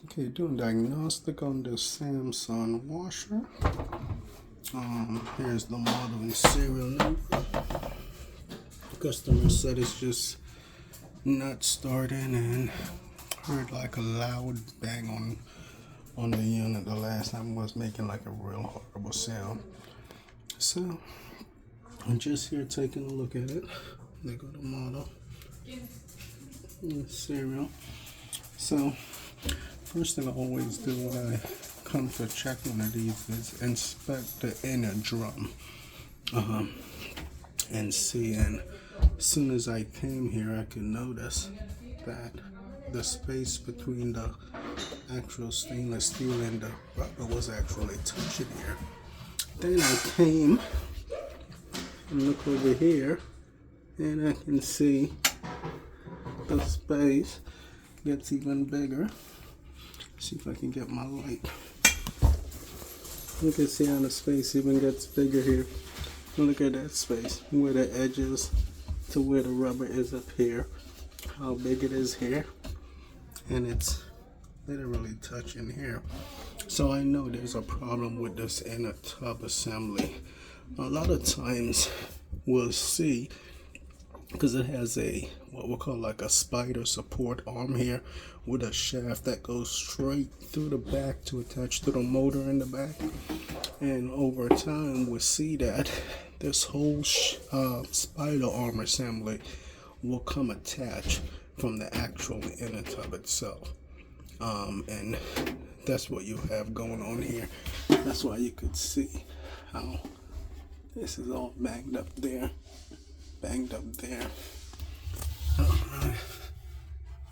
Okay, doing diagnostic on the Samsung washer. Here's the model and serial number. The customer said it's just not starting and heard like a loud bang on the unit the last time. Was making like a real horrible sound. So I'm just here taking a look at it. There go the model and serial. So first thing I always do when I come to check one of these is inspect the inner drum and see. And as soon as I came here, I could notice that the space between the actual stainless steel and the rubber was actually touching here. Then I came and look over here, and I can see the space gets even bigger. See if I can get my light. You can see how the space even gets bigger here. Look at that space, where the edges to where the rubber is up here, how big it is here, and it's literally touching here. So I know there's a problem with this inner tub assembly. A lot of times we'll see, because it has a what we'll call like a spider support arm here with a shaft that goes straight through the back to attach to the motor in the back. And over time we'll see that this whole spider arm assembly will come attached from the actual inner tub itself. And that's what you have going on here. That's why you could see how this is all banged up there. Alright,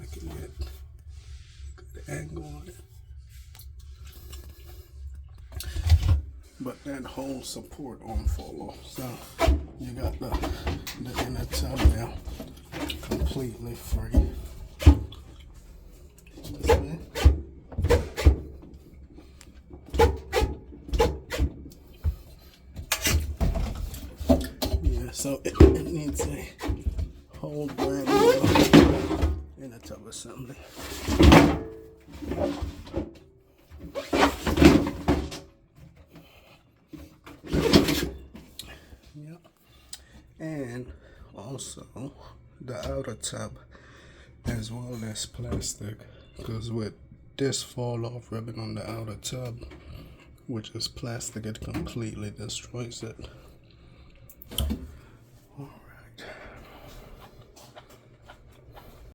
I can get a good angle on it. But that whole support arm fall off. So you got the inner tub now completely free. Yeah, so it needs a whole brand new inner tub assembly. Yep. And also the outer tub as well as plastic, because with this fall off ribbon on the outer tub, which is plastic, it completely destroys it.